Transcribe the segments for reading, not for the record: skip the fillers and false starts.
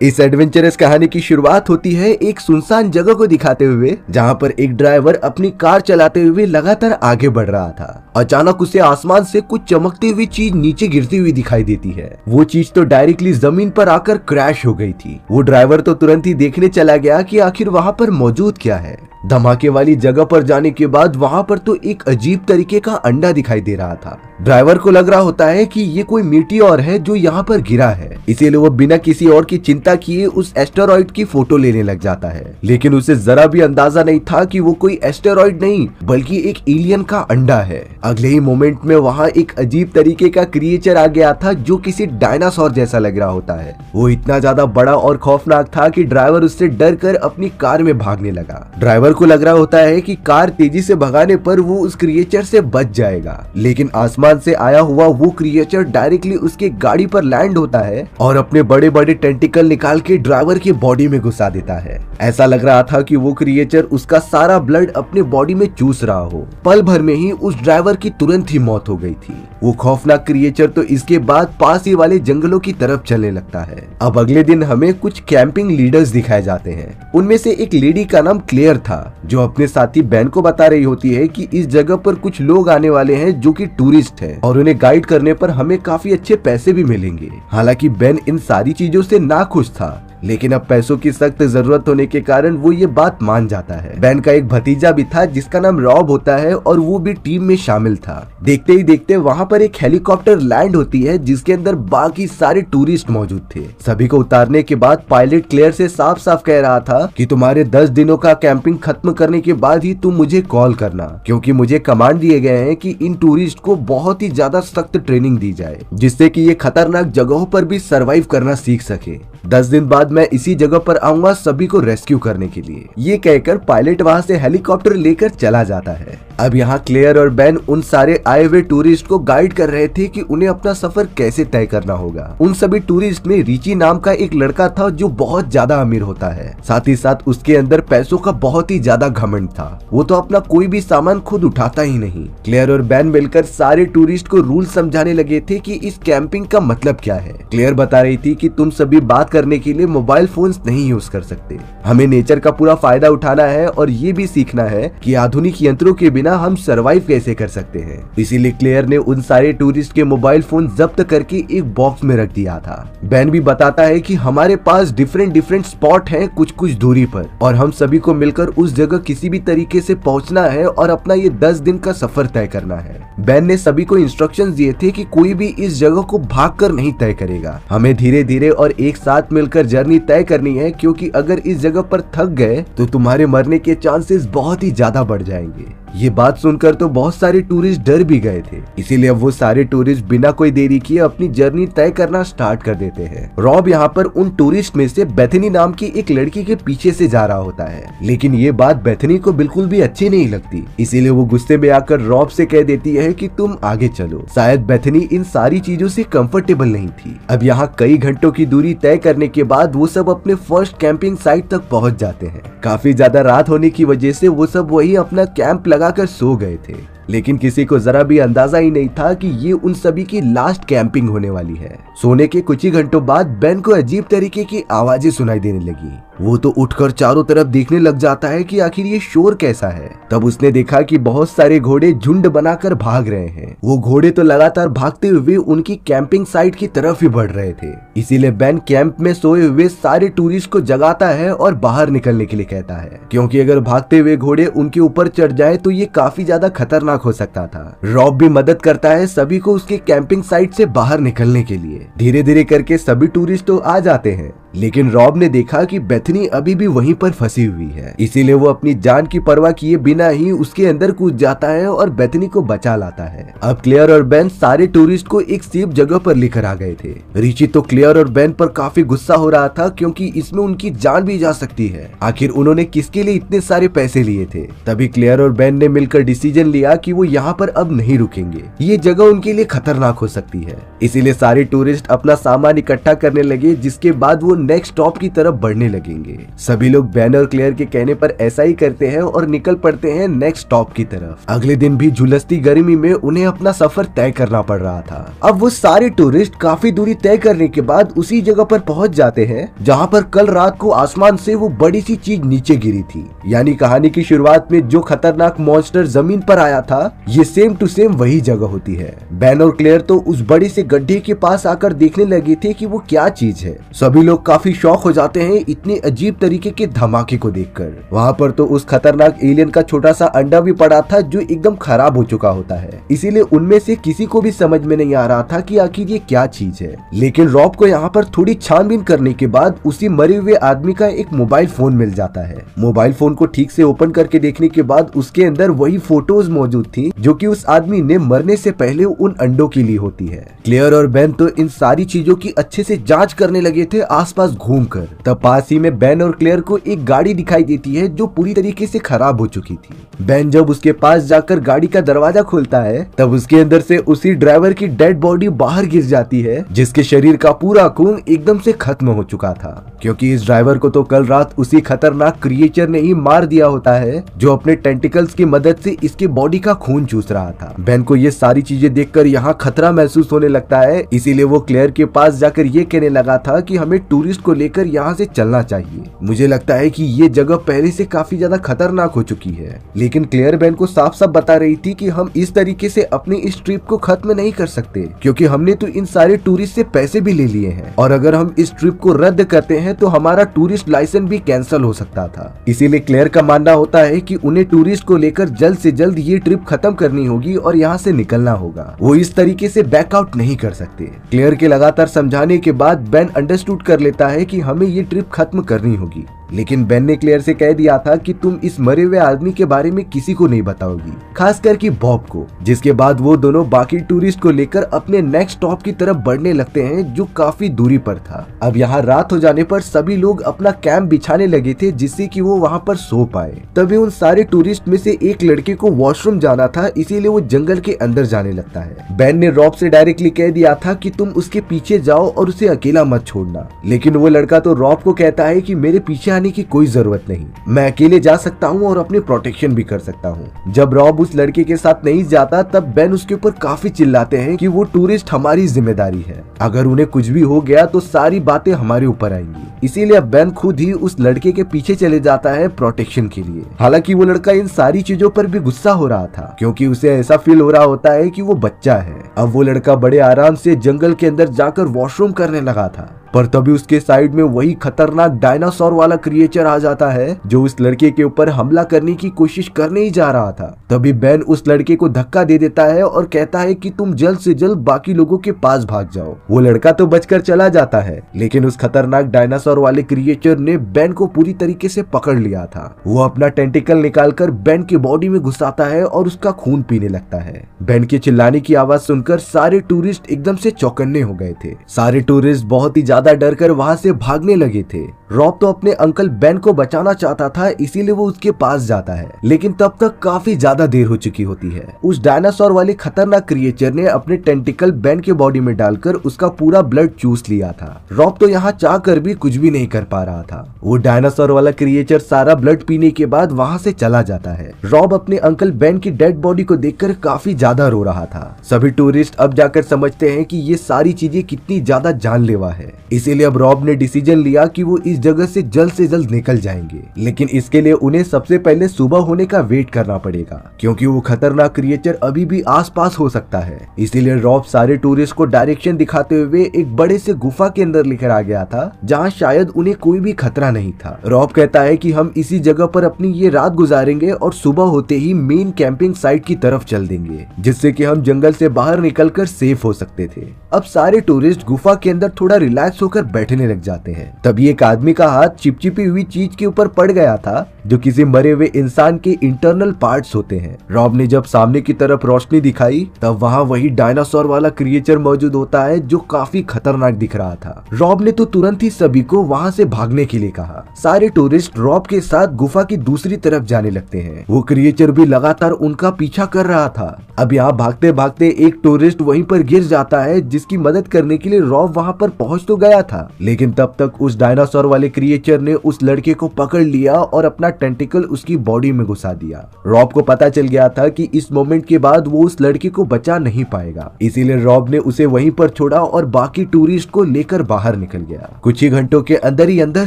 इस एडवेंचरस कहानी की शुरुआत होती है एक सुनसान जगह को दिखाते हुए, जहां पर एक ड्राइवर अपनी कार चलाते हुए लगातार आगे बढ़ रहा था। अचानक उसे आसमान से कुछ चमकती हुई चीज नीचे गिरती हुई दिखाई देती है। वो चीज तो डायरेक्टली जमीन पर आकर क्रैश हो गई थी। वो ड्राइवर तो तुरंत ही देखने चला गया कि आखिर वहां पर मौजूद क्या है। धमाके वाली जगह पर जाने के बाद वहां पर तो एक अजीब तरीके का अंडा दिखाई दे रहा था। ड्राइवर को लग रहा होता है कि ये कोई मीटियोर है जो यहाँ पर गिरा है, इसीलिए वो बिना किसी और की चिंता किए उस एस्टेरॉइड की फोटो लेने लग जाता है। लेकिन उसे जरा भी अंदाजा नहीं था कि वो कोई एस्टेरॉइड नहीं बल्कि एक एलियन का अंडा है। अगले ही मोमेंट में वहाँ एक अजीब तरीके का क्रिएचर आ गया था जो किसी डायनासोर जैसा लग रहा होता है। वो इतना ज्यादा बड़ा और खौफनाक था कि ड्राइवर उससे डर कर अपनी कार में भागने लगा। ड्राइवर को लग रहा होता है कि कार तेजी से भगाने पर वो उस क्रिएचर से बच जाएगा, लेकिन आसमान से आया हुआ वो क्रिएचर डायरेक्टली उसके गाड़ी पर लैंड होता है और अपने बड़े बड़े टेंटिकल निकाल के ड्राइवर की बॉडी में घुसा देता है। ऐसा लग रहा था कि वो क्रिएचर उसका सारा ब्लड अपने बॉडी में चूस रहा हो। पल भर में ही उस ड्राइवर की तुरंत ही मौत हो गई थी। वो खौफनाक क्रिएचर तो इसके बाद पास ही वाले जंगलों की तरफ चलने लगता है। अब अगले दिन हमें कुछ कैंपिंग लीडर्स दिखाए जाते हैं। उनमें से एक लेडी का नाम क्लेयर था, जो अपने साथी बेन को बता रही होती है कि इस जगह पर कुछ लोग आने वाले हैं जो कि टूरिस्ट हैं और उन्हें गाइड करने पर हमें काफी अच्छे पैसे भी मिलेंगे। हालांकि बेन इन सारी चीजों से नाखुश था, लेकिन अब पैसों की सख्त जरूरत होने के कारण वो ये बात मान जाता है। बेन का एक भतीजा भी था जिसका नाम रॉब होता है और वो भी टीम में शामिल था। देखते ही देखते वहाँ पर एक हेलीकॉप्टर लैंड होती है जिसके अंदर बाकी सारे टूरिस्ट मौजूद थे। सभी को उतारने के बाद पायलट क्लेयर से साफ साफ कह रहा था कि तुम्हारे 10 दिनों का कैंपिंग खत्म करने के बाद ही तुम मुझे कॉल करना, क्योंकि मुझे कमांड दिए गए हैं कि इन टूरिस्ट को बहुत ही ज्यादा सख्त ट्रेनिंग दी जाए, जिससे कि ये खतरनाक जगहों पर भी सरवाइव करना सीख सके। 10 दिन बाद मैं इसी जगह पर आऊंगा सभी को रेस्क्यू करने के लिए। ये कहकर पायलट वहां से हेलीकॉप्टर लेकर चला जाता है। अब यहाँ क्लेयर और बेन उन सारे आए हुए टूरिस्ट को गाइड कर रहे थे कि उन्हें अपना सफर कैसे तय करना होगा। उन सभी टूरिस्ट में रिची नाम का एक लड़का था जो बहुत ज्यादा अमीर होता है, साथ ही साथ उसके अंदर पैसों का बहुत ही ज्यादा घमंड था। वो तो अपना कोई भी सामान खुद उठाता ही नहीं। क्लेयर और बेन मिलकर सारे टूरिस्ट को रूल समझाने लगे थे कि इस कैंपिंग का मतलब क्या है। क्लेयर बता रही थी कि तुम सभी बात करने के लिए मोबाइल फोन्स नहीं यूज कर सकते। हमें नेचर का पूरा फायदा उठाना है और ये भी सीखना है कि आधुनिक यंत्रों के बिना हम सरवाइव कैसे कर सकते हैं। इसीलिए क्लेयर ने उन सारे टूरिस्ट के मोबाइल फोन जब्त करके एक बॉक्स में रख दिया था। बेन भी बताता है कि हमारे पास डिफरेंट स्पॉट हैं कुछ कुछ दूरी पर, और हम सभी को मिलकर उस जगह किसी भी तरीके से पहुंचना है और अपना ये 10 दिन का सफर तय करना है। बेन ने सभी को इंस्ट्रक्शंस दिए थे कि कोई भी इस जगह को भागकर नहीं तय करेगा। हमें धीरे धीरे और एक साथ मिलकर जर्नी तय करनी है, क्योंकि अगर इस जगह पर थक गए तो तुम्हारे मरने के चांसेस बहुत ही ज्यादा बढ़ जाएंगे। ये बात सुनकर तो बहुत सारे टूरिस्ट डर भी गए थे, इसीलिए अब वो सारे टूरिस्ट बिना कोई देरी किए अपनी जर्नी तय करना स्टार्ट कर देते हैं। रॉब यहाँ पर उन टूरिस्ट में से बेथनी नाम की एक लड़की के पीछे से जा रहा होता है, लेकिन ये बात बेथनी को बिल्कुल भी अच्छी नहीं लगती, इसीलिए वो गुस्से में आकर रॉब से कह देती है कि तुम आगे चलो। शायद बेथनी इन सारी चीजों से कंफर्टेबल नहीं थी। अब यहाँ कई घंटों की दूरी तय करने के बाद वो सब अपने फर्स्ट कैंपिंग साइट तक पहुँच जाते हैं। काफी ज्यादा रात होने की वजह से वो सब वही अपना कैंप लगाकर सो गए थे, लेकिन किसी को जरा भी अंदाजा ही नहीं था कि ये उन सभी की लास्ट कैंपिंग होने वाली है। सोने के कुछ ही घंटों बाद बेन को अजीब तरीके की आवाजें सुनाई देने लगी। वो तो उठकर चारों तरफ देखने लग जाता है कि आखिर ये शोर कैसा है। तब उसने देखा कि बहुत सारे घोड़े झुंड बनाकर भाग रहे हैं। वो घोड़े तो लगातार भागते हुए उनकी कैंपिंग साइट की तरफ ही बढ़ रहे थे। इसीलिए बेन कैंप में सोए हुए सारे टूरिस्ट को जगाता है और बाहर निकलने के लिए कहता है, क्योंकि अगर भागते हुए घोड़े उनके ऊपर चढ़ जाए तो ये काफी ज्यादा खतरनाक हो सकता था। रॉब भी मदद करता है सभी को उसके कैंपिंग साइट से बाहर निकलने के लिए। धीरे धीरे करके सभी टूरिस्ट तो आ जाते हैं, लेकिन रॉब ने देखा कि बेथनी अभी भी वहीं पर फंसी हुई है, इसीलिए वो अपनी जान की परवाह किए बिना ही उसके अंदर कूद जाता है और बेथनी को बचा लाता है। अब क्लेयर और बेन सारे टूरिस्ट को एक सेफ जगह पर लेकर आ गए थे। रिची तो क्लेयर और बेन पर काफी गुस्सा हो रहा था, क्योंकि इसमें उनकी जान भी जा सकती है। आखिर उन्होंने किसके लिए इतने सारे पैसे लिए थे। तभी क्लेयर और बेन ने मिलकर डिसीजन लिया कि वो यहाँ पर अब नहीं रुकेंगे, ये जगह उनके लिए खतरनाक हो सकती है। इसीलिए सारे टूरिस्ट अपना सामान इकट्ठा करने लगे, जिसके बाद वो नेक्स्ट स्टॉप की तरफ बढ़ने लगेंगे। सभी लोग बेन और क्लेयर के कहने पर ऐसा ही करते हैं और निकल पड़ते हैं नेक्स्ट स्टॉप की तरफ। अगले दिन भी झुलसती गर्मी में उन्हें अपना सफर तय करना पड़ रहा था। अब वो सारे टूरिस्ट काफी दूरी तय करने के बाद उसी जगह पर पहुंच जाते हैं जहां पर कल रात को आसमान से वो बड़ी सी चीज नीचे गिरी थी। यानी कहानी की शुरुआत में जो खतरनाक मॉन्स्टर जमीन पर आया था, ये सेम टू सेम वही जगह होती है। बेन और क्लेयर तो उस बड़े से गड्ढे के पास आकर देखने लगे थे कि वो क्या चीज है। सभी लोग काफी शॉक हो जाते हैं इतने अजीब तरीके के धमाके को देखकर। वहाँ पर तो उस खतरनाक एलियन का छोटा सा अंडा भी पड़ा था जो एकदम खराब हो चुका होता है। इसीलिए उनमें से किसी को भी समझ में नहीं आ रहा था कि आखिर ये क्या चीज है। लेकिन रॉब को यहाँ पर थोड़ी छानबीन करने के बाद उसी मरे हुए आदमी का एक मोबाइल फोन मिल जाता है। मोबाइल फोन को ठीक से ओपन करके देखने के बाद उसके अंदर वही फोटोज मौजूद थी जो कि उस आदमी ने मरने से पहले उन अंडों के लिए होती है। क्लेयर और बेन तो इन सारी चीजों की अच्छे से जांच करने लगे थे आसपास घूमकर। तब पास ही में बेन और क्लेयर को एक गाड़ी दिखाई देती है जो पूरी तरीके से खराब हो चुकी थी। बेन जब उसके पास जाकर गाड़ी का दरवाजा खोलता है तब उसके अंदर से उसी ड्राइवर की डेड बॉडी बाहर गिर जाती है, जिसके शरीर का पूरा खून एकदम से खत्म हो चुका था, क्योंकि इस ड्राइवर को तो कल रात उसी खतरनाक क्रिएचर ने ही मार दिया होता है जो अपने टेंटिकल्स की मदद से इसके बॉडी का खून चूस रहा था। बेन को ये सारी चीजें देखकर यहाँ खतरा महसूस होने लगता है, इसीलिए वो क्लेयर के पास जाकर ये कहने लगा था कि हमें टूरिस्ट को लेकर यहाँ से चलना चाहिए। मुझे लगता है कि ये जगह पहले से काफी ज्यादा खतरनाक हो चुकी है। लेकिन क्लेयर बेन को साफ साफ बता रही थी कि हम इस तरीके से अपनी इस ट्रिप को खत्म नहीं कर सकते, क्योंकि हमने तो इन सारे टूरिस्ट से पैसे भी ले लिए हैं और अगर हम इस ट्रिप को रद्द करते हैं तो हमारा टूरिस्ट लाइसेंस भी कैंसिल हो सकता था। इसीलिए क्लेयर का मानना होता है कि उन्हें टूरिस्ट को लेकर जल्द से जल्द ये ट्रिप खत्म करनी होगी और यहाँ से निकलना होगा। वो इस तरीके से बैकआउट नहीं कर सकते। क्लेयर के लगातार समझाने के बाद बेन अंडरस्टूड कर लेता है कि हमें ये ट्रिप खत्म करनी होगी। लेकिन बेन ने क्लेयर से कह दिया था कि तुम इस मरे हुए आदमी के बारे में किसी को नहीं बताओगी, खासकर कि बॉब को। जिसके बाद वो दोनों बाकी टूरिस्ट को लेकर अपने नेक्स्ट स्टॉप की तरफ बढ़ने लगते हैं जो काफी दूरी पर था। अब यहाँ रात हो जाने पर सभी लोग अपना कैंप बिछाने लगे थे जिससे कि वो वहाँ पर सो पाए। तभी उन सारे टूरिस्ट में से एक लड़के को वॉशरूम जाना था, इसीलिए वो जंगल के अंदर जाने लगता है। बेन ने रॉब से डायरेक्टली कह दिया था कि तुम उसके पीछे जाओ और उसे अकेला मत छोड़ना, लेकिन वो लड़का तो रॉब को कहता है कि मेरे पीछे आने की कोई जरूरत नहीं, मैं अकेले जा सकता हूँ और अपनी प्रोटेक्शन भी कर सकता हूँ। जब रॉब उस लड़के के साथ नहीं जाता तब बेन उसके ऊपर काफी चिल्लाते हैं कि वो टूरिस्ट हमारी जिम्मेदारी है, अगर उन्हें कुछ भी हो गया तो सारी बातें हमारे ऊपर आएंगी। इसीलिए बेन खुद ही उस लड़के के पीछे चले जाता है प्रोटेक्शन के लिए। हालांकि वो लड़का इन सारी चीजों पर भी गुस्सा हो रहा था, क्योंकि उसे ऐसा फील हो रहा होता है कि वो बच्चा है। अब वो लड़का बड़े आराम से जंगल के अंदर जाकर वॉशरूम करने लगा था, पर तभी उसके साइड में वही खतरनाक डायनासोर वाला क्रिएचर आ जाता है जो उस लड़के के ऊपर हमला करने की कोशिश करने ही जा रहा था। तभी बेन उस लड़के को धक्का दे देता है और कहता है कि तुम जल्द से जल्द बाकी लोगों के पास भाग जाओ। वो लड़का तो बचकर चला जाता है, लेकिन उस खतरनाक डायनासोर वाले क्रिएचर ने बेन को पूरी तरीके से पकड़ लिया था। वो अपना टेंटिकल निकालकर बेन की बॉडी में घुसाता है और उसका खून पीने लगता है। बेन के चिल्लाने की आवाज सुनकर सारे टूरिस्ट एकदम से चौकन्ने हो गए थे। सारे टूरिस्ट बहुत ही ज्यादा डर कर वहाँ से भागने लगे थे। रॉब तो अपने अंकल बेन को बचाना चाहता था, इसीलिए वो उसके पास जाता है, लेकिन तब तक काफी ज्यादा देर हो चुकी होती है। उस डायनासोर वाले खतरनाक क्रिएचर ने अपने टेंटिकल बेन के बॉडी में डालकर उसका पूरा ब्लड चूस लिया था। रॉब तो यहाँ चाह कर भी कुछ भी नहीं कर पा रहा था। वो डायनासोर वाला क्रिएचर सारा ब्लड पीने के बाद वहाँ से चला जाता है। रॉब अपने अंकल बेन की डेड बॉडी को देखकर काफी ज्यादा रो रहा था। सभी टूरिस्ट अब जाकर समझते हैं कि ये सारी चीजें कितनी ज्यादा जानलेवा है, इसीलिए अब रॉब ने डिसीजन लिया कि वो इस जगह से जल्द निकल जाएंगे। लेकिन इसके लिए उन्हें सबसे पहले सुबह होने का वेट करना पड़ेगा, क्योंकि वो खतरनाक क्रिएचर अभी भी आसपास हो सकता है। इसीलिए रॉब सारे टूरिस्ट को डायरेक्शन दिखाते हुए एक बड़े से गुफा के अंदर लेकर आ गया था, जहाँ शायद उन्हें कोई भी खतरा नहीं था। रॉब कहता है कि हम इसी जगह पर अपनी ये रात गुजारेंगे और सुबह होते ही मेन कैंपिंग साइट की तरफ चल देंगे, जिससे कि हम जंगल से बाहर निकलकर सेफ हो सकते थे। अब सारे टूरिस्ट गुफा के अंदर थोड़ा रिलैक्स होकर बैठने लग जाते हैं। तभी एक आदमी आदमी का हाथ चिपचिपी हुई चीज के ऊपर पड़ गया था जो किसी मरे हुए इंसान के इंटरनल पार्ट्स होते हैं। रॉब ने जब सामने की तरफ रोशनी दिखाई तब वहाँ वही डायनासोर वाला क्रिएचर मौजूद होता है जो काफी खतरनाक दिख रहा था। रॉब ने तो तुरंत ही सभी को वहाँ से भागने के लिए कहा। सारे टूरिस्ट रॉब के साथ गुफा की दूसरी तरफ जाने लगते हैं। वो क्रिएचर भी लगातार उनका पीछा कर रहा था। अब यहाँ भागते भागते एक टूरिस्ट वहीं पर गिर जाता है जिसकी मदद करने के लिए रॉब वहाँ पर पहुँच तो गया था, लेकिन तब तक उस डायनासोर वाले क्रिएचर ने उस लड़के को पकड़ लिया और अपना टेंटिकल उसकी बॉडी में घुसा दिया। रॉब को पता चल गया था कि इस मोमेंट के बाद वो उस लड़के को बचा नहीं पाएगा, इसीलिए रॉब ने उसे वहीं पर छोड़ा और बाकी टूरिस्ट को लेकर बाहर निकल गया। कुछ ही घंटों के अंदर ही अंदर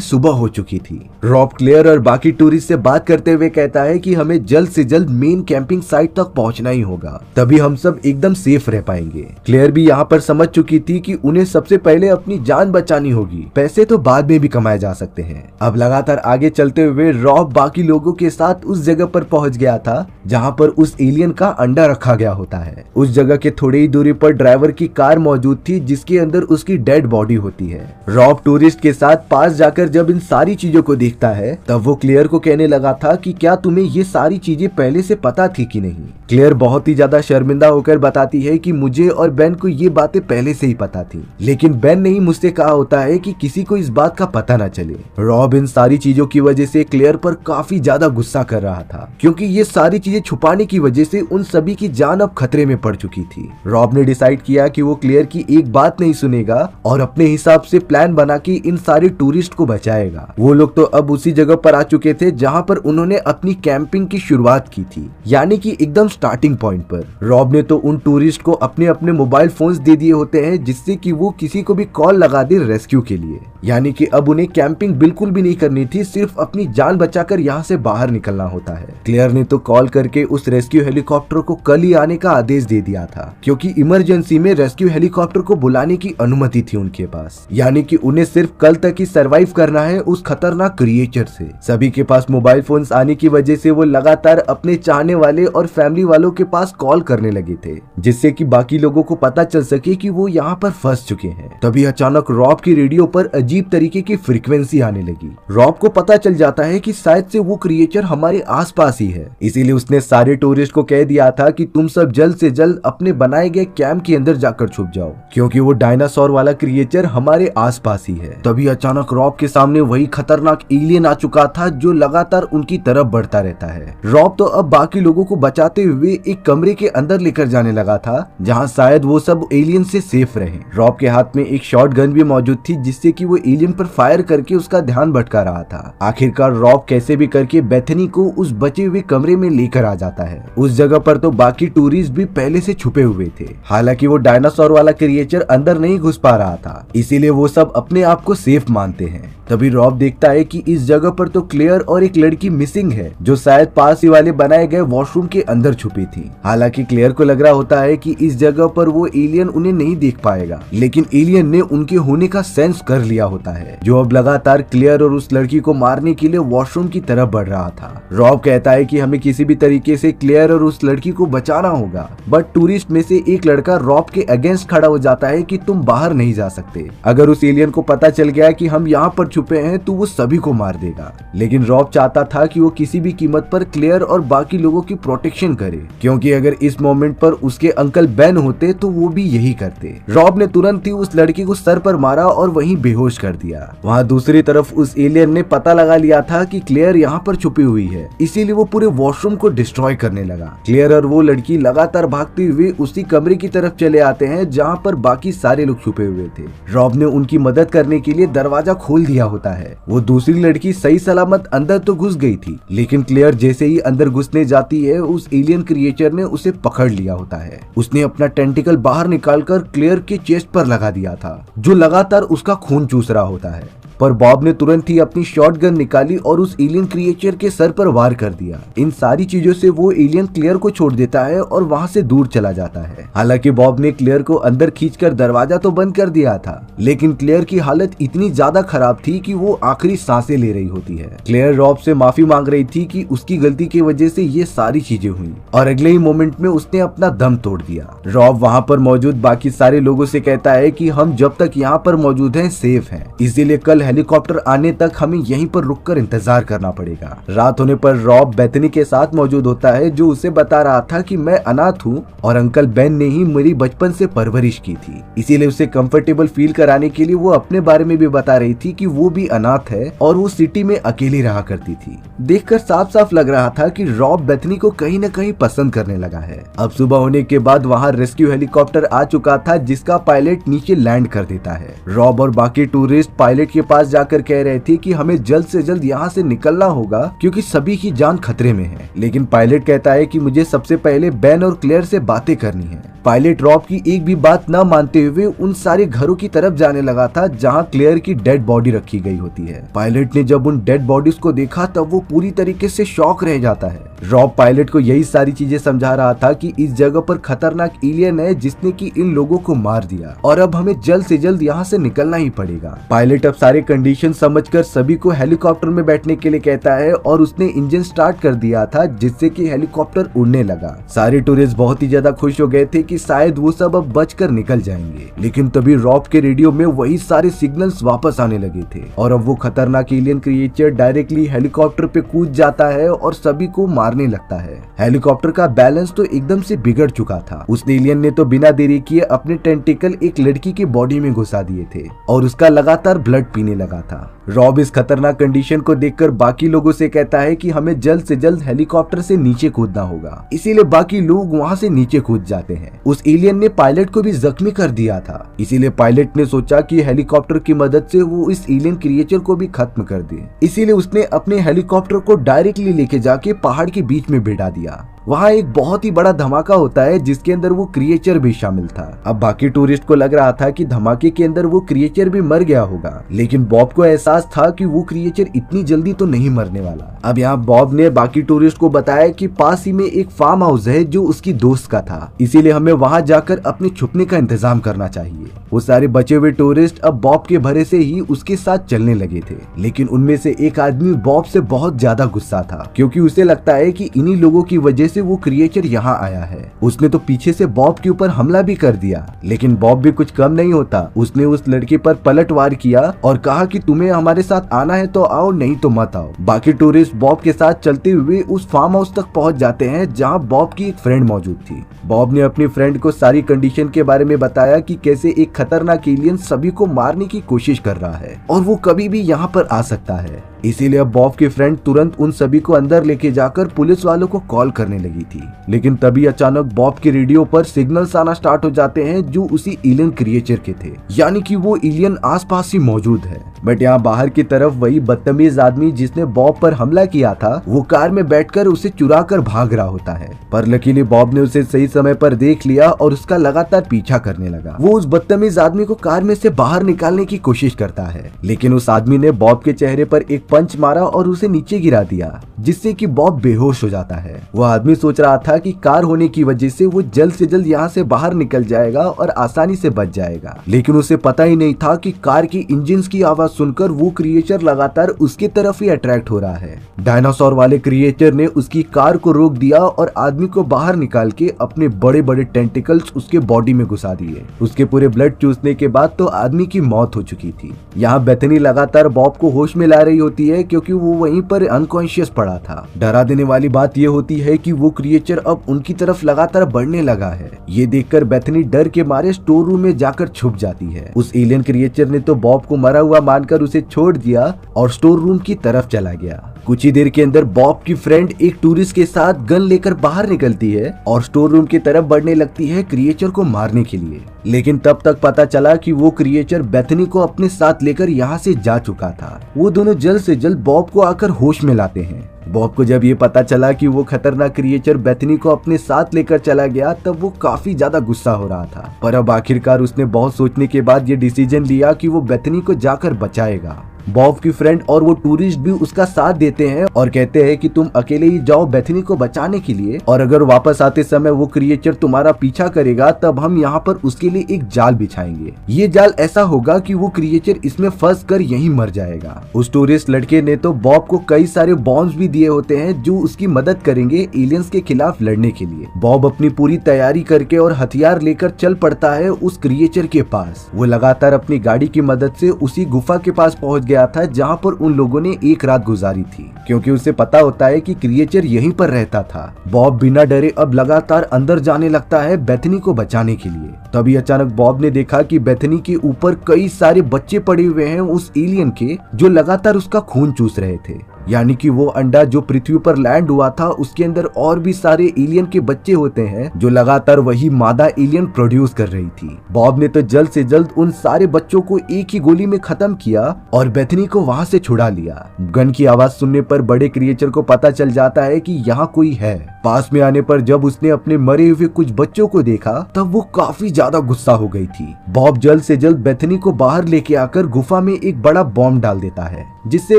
सुबह हो चुकी थी। रॉब क्लेयर और बाकी टूरिस्ट से बात करते हुए कहता है कि हमें जल्द से जल्द मेन कैंपिंग साइट तक पहुंचना ही होगा, तभी हम सब एकदम सेफ रह पाएंगे। क्लेयर भी यहाँ पर समझ चुकी थी कि उन्हें सबसे पहले अपनी जान बचानी होगी, पैसे तो बाद में भी कमाए जा सकते हैं। अब लगातार आगे चलते हुए रॉब बाकी लोगों के साथ उस जगह पर पहुंच गया था जहां पर उस एलियन का अंडा रखा गया होता है। उस जगह के थोड़ी ही दूरी पर ड्राइवर की कार मौजूद थी जिसके अंदर उसकी डेड बॉडी होती है। रॉब टूरिस्ट के साथ पास जाकर जब इन सारी चीजों को देखता है तब वो क्लेयर को कहने लगा था कि क्या तुम्हें ये सारी चीजें पहले से पता थी कि नहीं। क्लेयर बहुत ही ज्यादा शर्मिंदा होकर बताती है कि मुझे और बेन को ये बातें पहले से ही पता थी, लेकिन बेन ने ही मुझसे कहा होता है कि किसी को इस बात का पता न चले। रॉब इन सारी चीजों की वजह से क्लेयर पर काफी ज्यादा गुस्सा कर रहा था क्योंकि ये सारी चीजें छुपाने की वजह से उन सभी की जान अब खतरे में पड़ चुकी थी। रॉब ने डिसाइड किया कि वो क्लेयर की एक बात नहीं सुनेगा और अपने हिसाब से प्लान बना के इन सारे टूरिस्ट को बचाएगा। वो लोग तो अब उसी जगह पर आ चुके थे जहाँ पर उन्होंने अपनी कैंपिंग की शुरुआत की थी, यानी कि एकदम स्टार्टिंग पॉइंट पर। रॉब ने तो उन टूरिस्ट को अपने अपने मोबाइल फोन्स दे दिए होते हैं जिससे कि वो किसी को भी कॉल लगा दे रेस्क्यू के लिए, यानी कि अब उन्हें कैंपिंग बिल्कुल भी नहीं करनी थी, सिर्फ अपनी जान बचाकर यहाँ से बाहर निकलना होता है। क्लेयर ने तो कॉल करके उस रेस्क्यू हेलीकॉप्टर को कल ही आने का आदेश दे दिया था क्योंकि इमरजेंसी में रेस्क्यू हेलीकॉप्टर को बुलाने की अनुमति थी उनके पास, यानी कि उन्हें सिर्फ कल तक ही सरवाइव करना है उस खतरनाक क्रिएचर से। सभी के पास मोबाइल फोन्स आने की वजह से वो लगातार अपने चाहने वाले और फैमिली वालों के पास कॉल करने लगे थे जिससे कि बाकी लोगों को पता चल सके कि वो यहाँ पर फंस चुके हैं। तभी अचानक रॉब की रेडियो पर अजीब तरीके की फ्रीक्वेंसी आने लगी। रॉब को पता चल जाता है कि शायद से वो क्रिएचर हमारे आसपास ही है, इसीलिए उसने सारे टूरिस्ट को कह दिया था कि तुम सब जल्द से जल्द अपने बनाए गए कैंप के अंदर जाकर छुप जाओ क्योंकि वो डायनासोर वाला क्रिएचर हमारे आसपास ही है। तभी अचानक रॉब के सामने वही खतरनाक एलियन आ चुका था जो लगातार उनकी तरफ बढ़ता रहता है। रॉब तो अब बाकी लोगों को बचाते हुए एक कमरे के अंदर लेकर जाने लगा था जहाँ शायद वो सब एलियन से सेफ रहे। रॉब के हाथ में एक शॉट गन भी मौजूद थी जिससे कि वो एलियन पर फायर करके उसका ध्यान भटका रहा था। आखिरकार रॉब कैसे भी करके बेथनी को उस बचे हुए कमरे में लेकर आ जाता है। उस जगह पर तो बाकी टूरिस्ट भी पहले से छुपे हुए थे, हालांकि वो डायनासोर वाला क्रिएचर अंदर नहीं घुस पा रहा था, इसीलिए वो सब अपने आप को सेफ मानते हैं। तभी रॉब देखता है कि इस जगह पर तो क्लेयर और एक लड़की मिसिंग है जो शायद पास ही वाले बनाए गए वॉशरूम के अंदर छुपी थी। हालांकि क्लेयर को लग रहा होता है कि इस जगह पर वो एलियन उन्हें नहीं देख पाएगा, लेकिन एलियन ने उनके होने का सेंस कर लिया होता है जो अब लगातार क्लेयर और उस लड़की को मारने के लिए वॉशरूम की तरफ बढ़ रहा था। रॉब कहता है कि हमें किसी भी तरीके से क्लेयर और उस लड़की को बचाना होगा, बट टूरिस्ट में से एक लड़का रॉब के अगेंस्ट खड़ा हो जाता है कि तुम बाहर नहीं जा सकते। अगर उस एलियन को पता चल गया कि हम यहाँ पर छुपे हैं तो वो सभी को मार देगा। लेकिन रॉब चाहता था कि वो किसी भी कीमत पर क्लेयर और बाकी लोगों की प्रोटेक्शन करे, क्योंकि अगर इस मोमेंट पर उसके अंकल बेन होते तो वो भी यही करते। रॉब ने तुरंत ही उस लड़की को सर पर मारा और वहीं बेहोश कर दिया। वहाँ दूसरी तरफ उस एलियन ने पता लगा लिया था कि क्लेयर यहाँ पर छुपी हुई है, इसीलिए वो पूरे वॉशरूम को डिस्ट्रॉय करने लगा। क्लेयर और वो लड़की लगातार भागते हुए उसी कमरे की तरफ चले आते हैं जहाँ पर बाकी सारे लोग छुपे हुए थे। रॉब ने उनकी मदद करने के लिए दरवाजा खोल दिया होता है। वो दूसरी लड़की सही सलामत अंदर तो घुस गई थी, लेकिन क्लेयर जैसे ही अंदर घुसने जाती है उस एलियन क्रिएचर ने उसे पकड़ लिया होता है। उसने अपना टेंटिकल बाहर निकालकर क्लेयर के चेस्ट पर लगा दिया था जो लगातार उसका खून चूस रहा होता है, पर बॉब ने तुरंत ही अपनी शॉटगन निकाली और उस एलियन क्रिएचर के सर पर वार कर दिया। इन सारी चीजों से वो एलियन क्लेयर को छोड़ देता है और वहाँ से दूर चला जाता है। हालांकि बॉब ने क्लेयर को अंदर खींचकर दरवाजा तो बंद कर दिया था, लेकिन क्लेयर की हालत इतनी ज्यादा खराब थी कि वो आखिरी सांसें ले रही होती है। क्लेयर रॉब से माफी मांग रही थी कि उसकी गलती की वजह से ये सारी चीजें हुई और अगले ही मोमेंट में उसने अपना दम तोड़ दिया। रॉब वहाँ पर मौजूद बाकी सारे लोगों से कहता है कि हम जब तक यहाँ पर मौजूद हैं सेफ हैं, इसीलिए कल हेलीकॉप्टर आने तक हमें यहीं पर रुककर इंतजार करना पड़ेगा। रात होने पर रॉब बेथनी के साथ मौजूद होता है, जो उसे बता रहा था कि मैं अनाथ हूँ और अंकल बेन ने ही मेरी बचपन से परवरिश की थी। इसीलिए उसे कंफर्टेबल फील कराने के लिए वो अपने बारे में भी बता रही थी कि वो भी अनाथ है और वो सिटी में अकेली रहा करती थी। देखकर साफ साफ लग रहा था कि रॉब बेथनी को कहीं न कहीं पसंद करने लगा है। अब सुबह होने के बाद वहाँ रेस्क्यू हेलीकॉप्टर आ चुका था, जिसका पायलट नीचे लैंड कर देता है। रॉब और बाकी टूरिस्ट पायलट के पास जाकर कह रहे थे कि हमें जल्द से जल्द यहाँ से निकलना होगा क्योंकि सभी की जान खतरे में है। लेकिन पायलट कहता है कि मुझे सबसे पहले बेन और क्लेयर से बातें करनी है। पायलट रॉब की एक भी बात न मानते हुए उन सारे घरों की तरफ जाने लगा था जहां क्लेयर की डेड बॉडी रखी गई होती है। पायलट ने जब उन डेड बॉडीज को देखा तब वो पूरी तरीके से शॉक रह जाता है। रॉब पायलट को यही सारी चीजें समझा रहा था कि इस जगह पर खतरनाक एलियन है जिसने कि इन लोगों को मार दिया और अब हमें जल्द से जल्द यहाँ से निकलना ही पड़ेगा। पायलट अब सारे कंडीशन समझकर सभी को हेलीकॉप्टर में बैठने के लिए कहता है और उसने इंजन स्टार्ट कर दिया था, जिससे कि हेलीकॉप्टर उड़ने लगा। सारे टूरिस्ट बहुत ही ज्यादा खुश हो गए थे कि शायद वो सब अब बचकर निकल जाएंगे। लेकिन तभी रॉब के रेडियो में वही सारे सिग्नल्स वापस आने लगे थे और अब वो खतरनाक एलियन क्रिएचर डायरेक्टली हेलीकॉप्टर पे कूद जाता है और सभी को मारने लगता है। हेलीकॉप्टर का बैलेंस तो एकदम से बिगड़ चुका था। उस एलियन ने तो बिना देरी किए अपने टेंटिकल एक लड़की की बॉडी में घुसा दिए थे और उसका लगातार ब्लड पीने लगा था। रॉब इस खतरनाक कंडीशन को देखकर बाकी लोगों से कहता है कि हमें जल्द से जल्द हेलीकॉप्टर से नीचे कूदना होगा। इसीलिए बाकी लोग वहां से नीचे कूद जाते हैं। उस एलियन ने पायलट को भी जख्मी कर दिया था, इसीलिए पायलट ने सोचा कि हेलीकॉप्टर की मदद से वो इस एलियन क्रिएचर को भी खत्म कर दे। इसीलिए उसने अपने हेलीकॉप्टर को डायरेक्टली लेके जाके पहाड़ के बीच में बिठा दिया। वहाँ एक बहुत ही बड़ा धमाका होता है जिसके अंदर वो क्रिएचर भी शामिल था। अब बाकी टूरिस्ट को लग रहा था कि धमाके के अंदर वो क्रिएचर भी मर गया होगा, लेकिन बॉब को एहसास था कि वो क्रिएचर इतनी जल्दी तो नहीं मरने वाला। अब यहाँ बॉब ने बाकी टूरिस्ट को बताया कि पास ही में एक फार्म हाउस है जो उसकी दोस्त का था, इसीलिए हमें वहाँ जाकर अपने छुपने का इंतजाम करना चाहिए। वो सारे बचे हुए टूरिस्ट अब बॉब के भरोसे ही उसके साथ चलने लगे थे, लेकिन उनमें से एक आदमी बॉब से बहुत ज्यादा गुस्सा था क्योंकि उसे लगता है कि इन्हीं लोगों की वजह से वो क्रिएचर यहाँ आया है। उसने तो पीछे से बॉब के ऊपर हमला भी कर दिया, लेकिन बॉब भी कुछ कम नहीं होता। उसने उस लड़के पर पलटवार किया और कहा कि तुम्हें हमारे साथ आना है तो आओ, नहीं तो मत आओ। बाकी टूरिस्ट बॉब के साथ चलते हुए उस फार्म हाउस तक पहुँच जाते हैं जहाँ बॉब की एक फ्रेंड मौजूद थी। बॉब ने अपनी फ्रेंड को सारी कंडीशन के बारे में बताया कि कैसे एक खतरनाक एलियन सभी को मारने की कोशिश कर रहा है और वो कभी भी यहाँ पर आ सकता है। इसीलिए अब बॉब की फ्रेंड तुरंत उन सभी को अंदर लेके जाकर पुलिस वालों को कॉल करने लगी थी। लेकिन तभी अचानक बॉब के रेडियो पर सिग्नल्स आना स्टार्ट हो जाते हैं जो उसी एलियन क्रिएचर के थे, यानी कि वो एलियन आसपास ही मौजूद है। बट यहाँ बाहर की तरफ वही बदतमीज आदमी जिसने बॉब पर हमला किया था वो कार में बैठकर उसे चुरा कर भाग रहा होता है, पर लकीली बॉब ने उसे सही समय पर देख लिया और उसका लगातार पीछा करने लगा। वो उस बदतमीज आदमी को कार में से बाहर निकालने की कोशिश करता है, लेकिन उस आदमी ने बॉब के चेहरे पर एक पंच मारा और उसे नीचे गिरा दिया, जिससे कि बॉब बेहोश हो जाता है। वह आदमी सोच रहा था कि कार होने की वजह से वो जल्द से जल्द यहाँ से बाहर निकल जाएगा और आसानी से बच जाएगा, लेकिन उसे पता ही नहीं था कि कार की इंजन की आवाज सुनकर वो क्रिएचर लगातार उसकी तरफ ही अट्रैक्ट हो रहा है। डायनासोर वाले क्रिएचर ने उसकी कार को रोक दिया और आदमी को बाहर निकाल के अपने बड़े बड़े टेंटिकल्स उसके बॉडी में घुसा दिए। उसके पूरे ब्लड चूसने के बाद तो आदमी की मौत हो चुकी थी। यहाँ बेथनी लगातार बॉब को होश में ला रही होती है क्योंकि वो वहीं पर अनकॉन्शियस पड़ा था। डरा देने वाली बात ये होती है कि वो क्रिएचर अब उनकी तरफ लगातार बढ़ने लगा है। ये देखकर बेथनी डर के मारे स्टोर रूम में जाकर छुप जाती है। उस एलियन क्रिएचर ने तो बॉब को मरा हुआ मानकर उसे छोड़ दिया और स्टोर रूम की तरफ चला गया। कुछ ही देर के अंदर बॉब की फ्रेंड एक टूरिस्ट के साथ गन लेकर बाहर निकलती है और स्टोर रूम की तरफ बढ़ने लगती है क्रिएचर को मारने के लिए, लेकिन तब तक पता चला कि वो क्रिएचर बेथनी को अपने साथ लेकर यहाँ से जा चुका था। वो दोनों जल्द से जल्द बॉब को आकर होश में लाते हैं। बॉब को जब ये पता चला कि वो खतरनाक क्रिएचर बेथनी को अपने साथ लेकर चला गया तब वो काफी ज्यादा गुस्सा हो रहा था, पर अब आखिरकार उसने बहुत सोचने के बाद ये डिसीजन लिया कि वो बेथनी को जाकर बचाएगा। बॉब की फ्रेंड और वो टूरिस्ट भी उसका साथ देते हैं और कहते हैं कि तुम अकेले ही जाओ बेथनी को बचाने के लिए, और अगर वापस आते समय वो क्रिएचर तुम्हारा पीछा करेगा तब हम यहाँ पर उसके लिए एक जाल बिछाएंगे। ये जाल ऐसा होगा कि वो क्रिएचर इसमें फंस कर यहीं मर जाएगा। उस टूरिस्ट लड़के ने तो बॉब को कई सारे बॉम्ब्स भी दिए होते हैं जो उसकी मदद करेंगे एलियंस के खिलाफ लड़ने के लिए। बॉब अपनी पूरी तैयारी करके और हथियार लेकर चल पड़ता है उस क्रिएचर के पास। वो लगातार अपनी गाड़ी की मदद से उसी गुफा के पास पहुंच गया था जहाँ पर उन लोगों ने एक रात गुजारी थी, क्योंकि उसे पता होता है कि क्रिएचर यहीं पर रहता था। बॉब बिना डरे अब लगातार अंदर जाने लगता है बेथनी को बचाने के लिए। तभी अचानक बॉब ने देखा कि बेथनी के ऊपर कई सारे बच्चे पड़े हुए हैं उस एलियन के, जो लगातार उसका खून चूस रहे थे। यानी कि वो अंडा जो पृथ्वी पर लैंड हुआ था उसके अंदर और भी सारे एलियन के बच्चे होते हैं, जो लगातार वही मादा एलियन प्रोड्यूस कर रही थी। बॉब ने तो जल्द से जल्द उन सारे बच्चों को एक ही गोली में खत्म किया और बेथनी को वहां से छुड़ा लिया। गन की आवाज सुनने पर बड़े क्रिएचर को पता चल जाता है कि यहाँ कोई है। पास में आने पर जब उसने अपने मरे हुए कुछ बच्चों को देखा तब वो काफी ज्यादा गुस्सा हो गई थी। बॉब जल्द से जल्द बेथनी को बाहर लेके आकर गुफा में एक बड़ा बॉम्ब डाल देता है, जिससे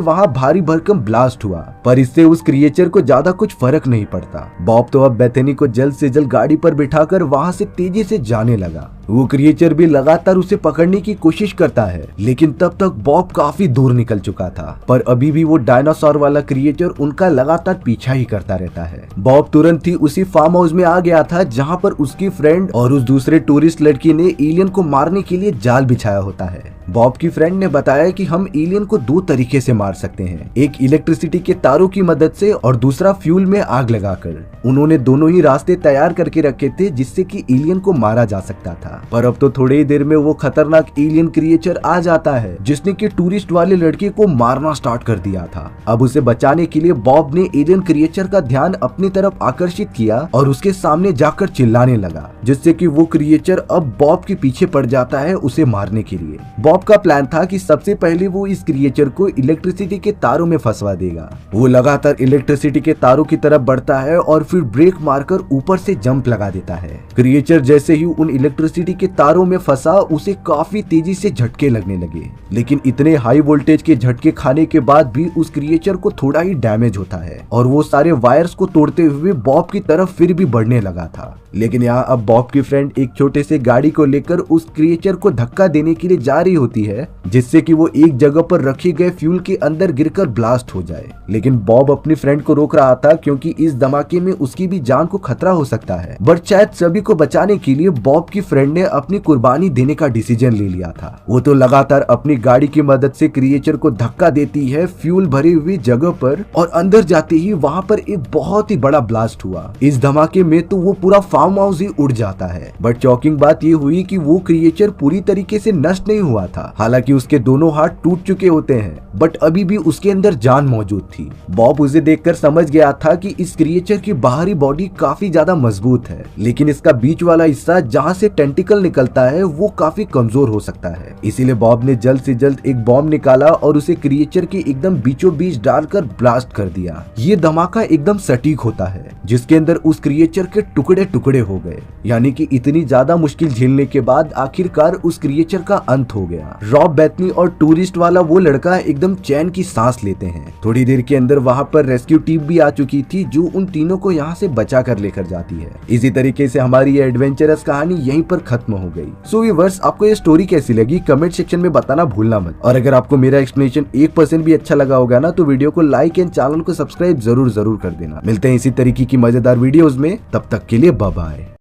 वहाँ भारी भरकम ब्लास्ट हुआ, पर इससे उस क्रिएचर को ज्यादा कुछ फर्क नहीं पड़ता। बॉब तो अब बेथनी को जल्द से जल्द गाड़ी पर बिठाकर वहाँ से तेजी से जाने लगा। वो क्रिएचर भी लगातार उसे पकड़ने की कोशिश करता है, लेकिन तब तक बॉब काफी दूर निकल चुका था, पर अभी भी वो डायनासोर वाला क्रिएचर उनका लगातार पीछा ही करता रहता है। बॉब तुरंत ही उसी फार्म हाउस में आ गया था जहाँ पर उसकी फ्रेंड और उस दूसरे टूरिस्ट लड़की ने एलियन को मारने के लिए जाल बिछाया होता है। बॉब की फ्रेंड ने बताया कि हम एलियन को दो तरीके से मार सकते हैं, एक इलेक्ट्रिसिटी के तारों की मदद से और दूसरा फ्यूल में आग लगाकर। उन्होंने दोनों ही रास्ते तैयार करके रखे थे जिससे कि एलियन को मारा जा सकता था, पर अब तो थोड़ी ही देर में वो खतरनाक एलियन क्रिएचर आ जाता है जिसने कि टूरिस्ट वाले लड़के को मारना स्टार्ट कर दिया था। अब उसे बचाने के लिए बॉब ने एलियन क्रिएचर का ध्यान अपनी तरफ आकर्षित किया और उसके सामने जाकर चिल्लाने लगा, जिससे कि वो क्रिएचर अब बॉब के पीछे पड़ जाता है उसे मारने के लिए। बॉब का प्लान था कि सबसे पहले वो इस क्रिएचर को इलेक्ट्रिसिटी के तारों में फंसवा देगा। वो लगातार इलेक्ट्रिसिटी के तारों की तरफ बढ़ता है और फिर ब्रेक मारकर ऊपर से जंप लगा देता है। क्रिएचर जैसे ही उन इलेक्ट्रिसिटी के तारों में फंसा उसे काफी तेजी से झटके लगने लगे, लेकिन इतने हाई वोल्टेज के झटके खाने के बाद भी उस क्रिएचर को थोड़ा ही डैमेज होता है और वो सारे वायर्स को तोड़ते हुए बॉब की तरफ फिर भी बढ़ने लगा था। लेकिन यहाँ अब बॉब की फ्रेंड एक छोटे से गाड़ी को लेकर उस क्रिएचर को धक्का देने के लिए जा रही होती है, जिससे कि वो एक जगह पर रखे गए फ्यूल के अंदर गिरकर ब्लास्ट हो जाए। लेकिन बॉब अपनी फ्रेंड को रोक रहा था क्योंकि इस धमाके में उसकी भी जान को खतरा हो सकता है, बट शायद सभी को बचाने के लिए बॉब की फ्रेंड ने अपनी कुर्बानी देने का डिसीजन ले लिया था। वो तो लगातार अपनी गाड़ी की मदद से क्रिएचर को धक्का देती है फ्यूल भरी हुई जगह पर, और अंदर जाते ही वहाँ पर एक बहुत ही बड़ा ब्लास्ट हुआ। इस धमाके में तो वो पूरा फार्म हाउस ही उड़ जाता है, बट शॉकिंग बात ये हुई कि वो क्रिएचर पूरी तरीके से नष्ट नहीं हुआ था। हालांकि उसके दोनों हाथ टूट चुके होते हैं, बट अभी भी उसके अंदर जान मौजूद थी। बॉब उसे देखकर समझ गया था कि इस क्रिएचर की बाहरी बॉडी काफी ज्यादा मजबूत है, लेकिन इसका बीच वाला हिस्सा जहाँ से टेंटिकल निकलता है वो काफी कमजोर हो सकता है। इसीलिए बॉब ने जल्द से जल्द एक बॉम्ब निकाला और उसे क्रिएचर के एकदम बीचों बीच डालकर ब्लास्ट कर दिया। ये धमाका एकदम सटीक होता है, जिसके अंदर उस क्रिएचर के टुकड़े टुकड़े हो गए। यानी कि इतनी ज्यादा मुश्किल झेलने के बाद आखिरकार उस क्रिएचर का अंत हो गया। रॉब, बेथनी और टूरिस्ट वाला वो लड़का एकदम चैन की सांस लेते हैं। थोड़ी देर के अंदर वहाँ पर रेस्क्यू टीम भी आ चुकी थी जो उन तीनों को यहाँ से बचा कर लेकर जाती है। इसी तरीके से हमारी ये एडवेंचरस कहानी यहीं पर खत्म हो गई। सो व्यूअर्स, आपको ये स्टोरी कैसी लगी कमेंट सेक्शन में बताना भूलना मत, और अगर आपको मेरा एक्सप्लेनेशन 1% भी अच्छा लगा होगा ना तो वीडियो को लाइक एंड चैनल को सब्सक्राइब जरूर कर देना। मिलते हैं इसी तरीके की मजेदार वीडियोस में, तब तक के लिए बाय बाय।